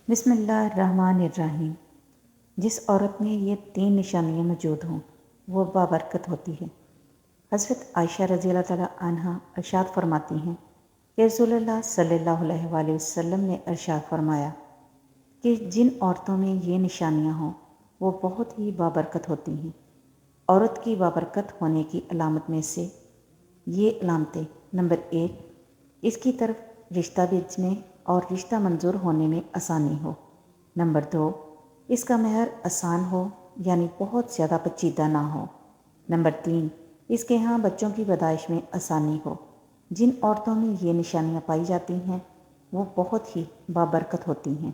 بسم اللہ الرحمن الرحیم۔ جس عورت میں یہ 3 نشانیاں موجود ہوں وہ بابرکت ہوتی ہے۔ حضرت عائشہ رضی اللہ تعالیٰ عنہا ارشاد فرماتی ہیں کہ رسول اللہ صلی اللہ علیہ وآلہ وسلم نے ارشاد فرمایا کہ جن عورتوں میں یہ نشانیاں ہوں وہ بہت ہی بابرکت ہوتی ہیں۔ عورت کی بابرکت ہونے کی علامت میں سے یہ علامتیں: نمبر 1، اس کی طرف رشتہ بھیجنے اور رشتہ منظور ہونے میں آسانی ہو۔ نمبر 2، اس کا مہر آسان ہو یعنی بہت زیادہ پیچیدہ نہ ہو۔ نمبر 3، اس کے ہاں بچوں کی پیدائش میں آسانی ہو۔ جن عورتوں میں یہ نشانیاں پائی جاتی ہیں وہ بہت ہی بابرکت ہوتی ہیں۔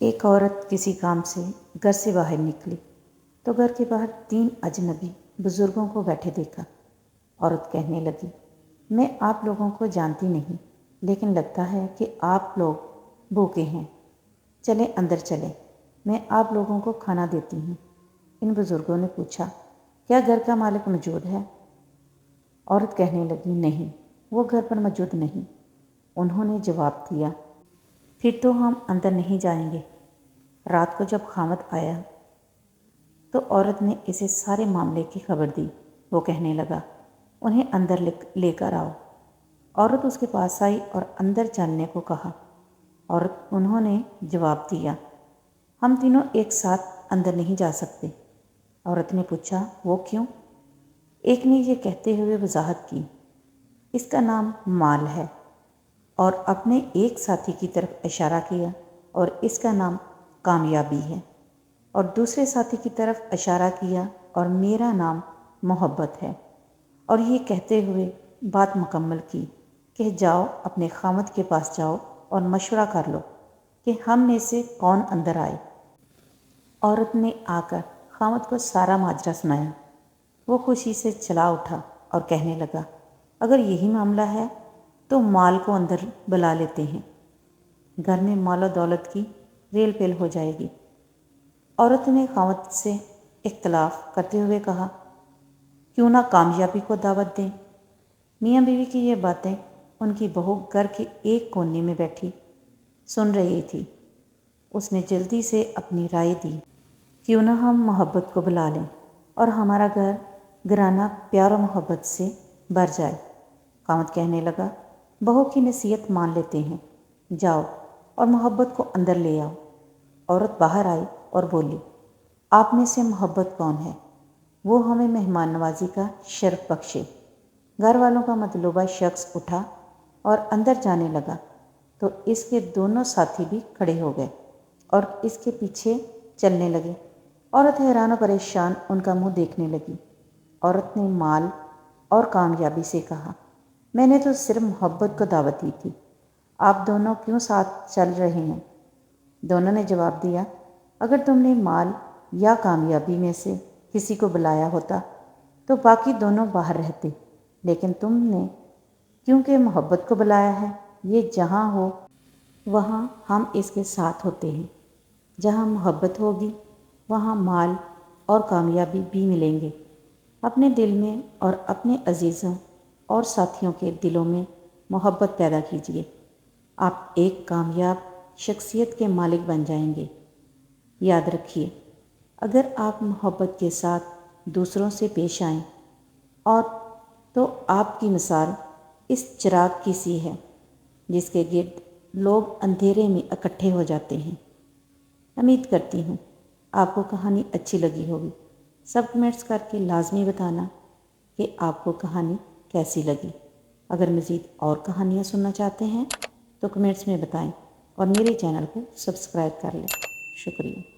ایک عورت کسی کام سے گھر سے باہر نکلی تو گھر کے باہر 3 اجنبی بزرگوں کو بیٹھے دیکھا۔ عورت کہنے لگی، میں آپ لوگوں کو جانتی نہیں، لیکن لگتا ہے کہ آپ لوگ بھوکے ہیں، چلیں اندر چلیں، میں آپ لوگوں کو کھانا دیتی ہوں۔ ان بزرگوں نے پوچھا، کیا گھر کا مالک موجود ہے؟ عورت کہنے لگی، نہیں، وہ گھر پر موجود نہیں۔ انہوں نے جواب دیا، پھر تو ہم اندر نہیں جائیں گے۔ رات کو جب خاوند آیا تو عورت نے اسے سارے معاملے کی خبر دی۔ وہ کہنے لگا، انہیں اندر لے کر آؤ۔ عورت اس کے پاس آئی اور اندر چلنے کو کہا۔ انہوں نے جواب دیا، ہم تینوں ایک ساتھ اندر نہیں جا سکتے۔ عورت نے پوچھا، وہ کیوں؟ ایک نے یہ کہتے ہوئے وضاحت کی، اس کا نام مال ہے، اور اپنے ایک ساتھی کی طرف اشارہ کیا، اور اس کا نام کامیابی ہے، اور دوسرے ساتھی کی طرف اشارہ کیا، اور میرا نام محبت ہے، اور یہ کہتے ہوئے بات مکمل کی کہ جاؤ اپنے خاوند کے پاس جاؤ اور مشورہ کر لو کہ ہم میں سے کون اندر آئے۔ عورت نے آ کر خاوند کو سارا ماجرا سنایا۔ وہ خوشی سے چلا اٹھا اور کہنے لگا، اگر یہی معاملہ ہے تو مال کو اندر بلا لیتے ہیں، گھر میں مال و دولت کی ریل پیل ہو جائے گی۔ عورت نے خاوند سے اختلاف کرتے ہوئے کہا، کیوں نہ کامیابی کو دعوت دیں؟ میاں بیوی کی یہ باتیں ان کی بہو گھر کے ایک کونے میں بیٹھی سن رہی تھی۔ اس نے جلدی سے اپنی رائے دی، کیوں نہ ہم محبت کو بلا لیں اور ہمارا گھر گھرانہ پیار و محبت سے بھر جائے۔ خاوند کہنے لگا، بہو کی نصیحت مان لیتے ہیں، جاؤ اور محبت کو اندر لے آؤ۔ عورت باہر آئی اور بولی، آپ میں سے محبت کون ہے؟ وہ ہمیں مہمان نوازی کا شرف بخشے۔ گھر والوں کا مطلوبہ شخص اٹھا اور اندر جانے لگا تو اس کے دونوں ساتھی بھی کھڑے ہو گئے اور اس کے پیچھے چلنے لگے۔ عورت حیران و پریشان ان کا منہ دیکھنے لگی۔ عورت نے مال اور کامیابی سے کہا، میں نے تو صرف محبت کو دعوت دی تھی، آپ دونوں کیوں ساتھ چل رہے ہیں؟ دونوں نے جواب دیا، اگر تم نے مال یا کامیابی میں سے کسی کو بلایا ہوتا تو باقی دونوں باہر رہتے، لیکن تم نے کیونکہ محبت کو بلایا ہے، یہ جہاں ہو وہاں ہم اس کے ساتھ ہوتے ہیں۔ جہاں محبت ہوگی وہاں مال اور کامیابی بھی ملیں گے۔ اپنے دل میں اور اپنے عزیزوں اور ساتھیوں کے دلوں میں محبت پیدا کیجیے، آپ ایک کامیاب شخصیت کے مالک بن جائیں گے۔ یاد رکھیے، اگر آپ محبت کے ساتھ دوسروں سے پیش آئیں اور تو آپ کی مثال اس چراغ کی سی ہے جس کے گرد لوگ اندھیرے میں اکٹھے ہو جاتے ہیں۔ امید کرتی ہوں آپ کو کہانی اچھی لگی ہوگی۔ سب کمنٹس کر کے لازمی بتانا کہ آپ کو کہانی کیسی لگی۔ اگر مزید اور کہانیاں سننا چاہتے ہیں تو کمنٹس میں بتائیں اور میرے چینل کو سبسکرائب کر لیں۔ شکریہ۔